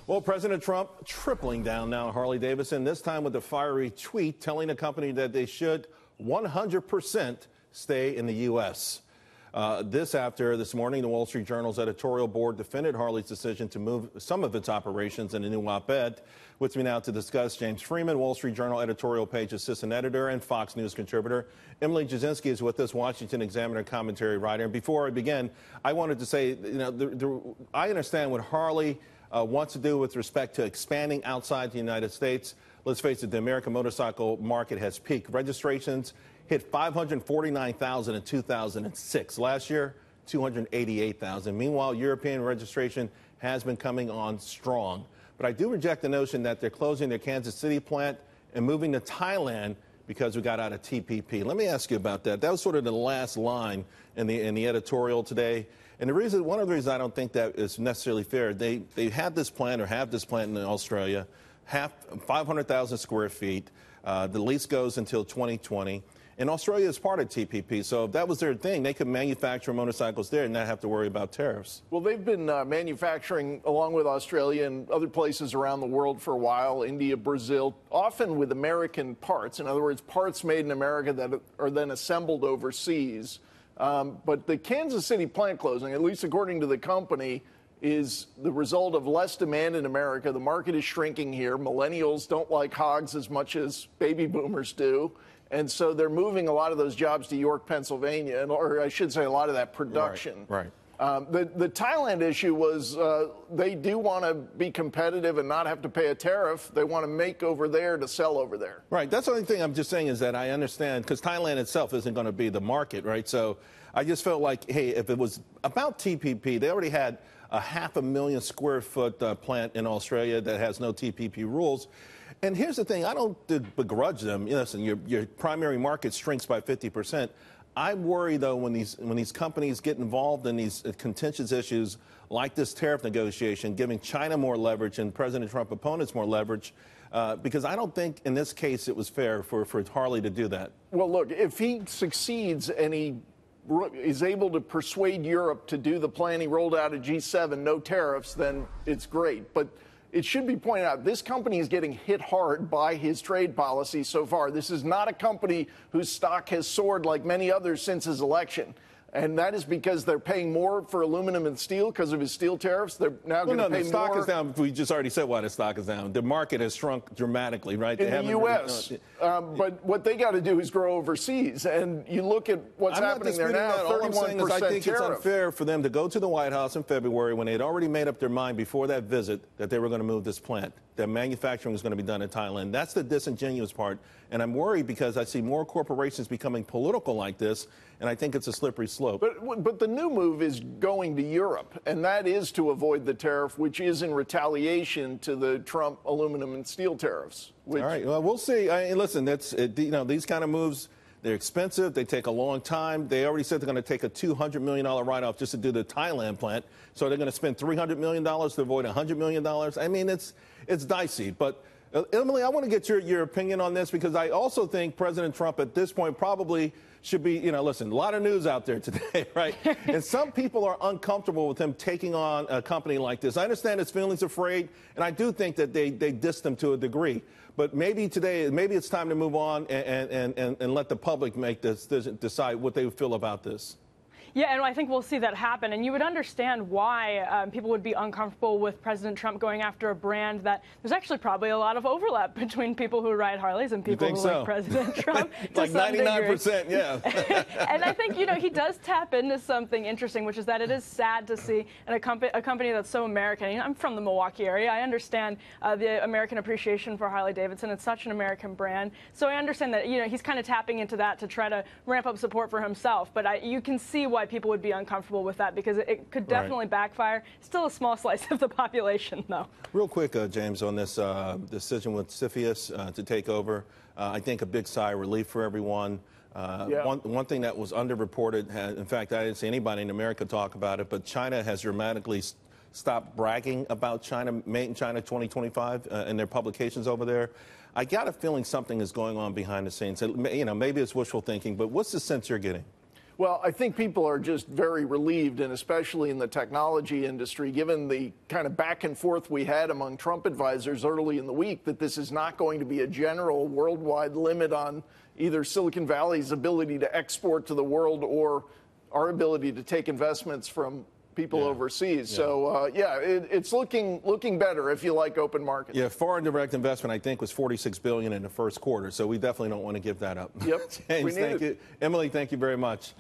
Well, President Trump tripling down now on Harley-Davidson, this time with a fiery tweet telling the company that they should 100% stay in the U.S. This morning, the Wall Street Journal's editorial board defended Harley's decision to move some of its operations in a new op-ed. With me now to discuss, James Freeman, Wall Street Journal editorial page assistant editor and Fox News contributor. Emily Jashinsky is with us, Washington Examiner commentary writer. And before I begin, I wanted to say, I understand what Harley wants to do with respect to expanding outside the United States. Let's face it, the American motorcycle market has peaked. Registrations hit 549,000 in 2006. Last year, 288,000. Meanwhile, European registration has been coming on strong. But I do reject the notion that they're closing their Kansas City plant and moving to Thailand because we got out of TPP. Let me ask you about that. That was sort of the last line in the editorial today. And one of the reasons I don't think that is necessarily fair, they had this plant or have this plant in Australia, 500,000 square feet. The lease goes until 2020. And Australia is part of TPP, so if that was their thing, they could manufacture motorcycles there and not have to worry about tariffs. Well, they've been manufacturing along with Australia and other places around the world for a while, India, Brazil, often with American parts. In other words, parts made in America that are then assembled overseas. But the Kansas City plant closing, at least according to the company, is the result of less demand in America. The market is shrinking here. Millennials don't like hogs as much as baby boomers do. And so they're moving a lot of those jobs to York, Pennsylvania, or I should say a lot of that production. Right. The Thailand issue was they do want to be competitive and not have to pay a tariff. They want to make over there to sell over there. Right. That's the only thing I'm just saying is that I understand, because Thailand itself isn't going to be the market, right? So I just felt like, hey, if it was about TPP, they already had a 500,000 square foot plant in Australia that has no TPP rules. And here's the thing, I don't begrudge them. Listen, your primary market shrinks by 50%. I worry, though, when these companies get involved in these contentious issues like this tariff negotiation, giving China more leverage and President Trump opponents more leverage, because I don't think in this case it was fair for Harley to do that. Well, look, if he succeeds and he is able to persuade Europe to do the plan he rolled out at G7, no tariffs, then it's great. But it should be pointed out, this company is getting hit hard by his trade policy so far. This is not a company whose stock has soared like many others since his election. And that is because they're paying more for aluminum and steel because of his steel tariffs. They're now going to pay more. The stock is down. We just already said why the stock is down. The market has shrunk dramatically, right? In the U.S. But what they got to do is grow overseas. And you look at what's happening there now, 31% All I'm saying is I think tariff. It's unfair for them to go to the White House in February when they had already made up their mind before that visit that they were going to move this plant, that manufacturing was going to be done in Thailand. That's the disingenuous part. And I'm worried because I see more corporations becoming political like this, and I think it's a slippery slope. But the new move is going to Europe, and that is to avoid the tariff, which is in retaliation to the Trump aluminum and steel tariffs. All right, well, we'll see. Listen, these kind of moves, they're expensive. They take a long time. They already said they're going to take a $200 million write-off just to do the Thailand plant. So they're going to spend $300 million to avoid $100 million. I mean, it's dicey. But, Emily, I want to get your opinion on this, because I also think President Trump at this point probably should be, listen, a lot of news out there today, right? And some people are uncomfortable with him taking on a company like this. I understand his feelings afraid, and I do think that they diss him to a degree. But maybe it's time to move on and let the public make this decision, decide what they feel about this. Yeah, and I think we'll see that happen. And you would understand why people would be uncomfortable with President Trump going after a brand that there's actually probably a lot of overlap between people who ride Harleys and people who like President Trump. Like 99%, yeah. And I think, he does tap into something interesting, which is that it is sad to see a company that's so American. I'm from the Milwaukee area. I understand the American appreciation for Harley-Davidson. It's such an American brand. So I understand that, he's kind of tapping into that to try to ramp up support for himself. But you can see why people would be uncomfortable with that, because it could definitely backfire. Still a small slice of the population, though. Real quick, James, on this decision with CFIUS to take over, I think a big sigh of relief for everyone. One thing that was underreported, in fact, I didn't see anybody in America talk about it, but China has dramatically stopped bragging about China, Made in China 2025 in their publications over there. I got a feeling something is going on behind the scenes. Maybe it's wishful thinking, but what's the sense you're getting? Well, I think people are just very relieved, and especially in the technology industry, given the kind of back and forth we had among Trump advisors early in the week, that this is not going to be a general worldwide limit on either Silicon Valley's ability to export to the world or our ability to take investments from people overseas. So, it's looking better if you like open markets. Yeah, foreign direct investment, I think, was $46 billion in the first quarter. So we definitely don't want to give that up. Yep. James, thank you. Emily, thank you very much.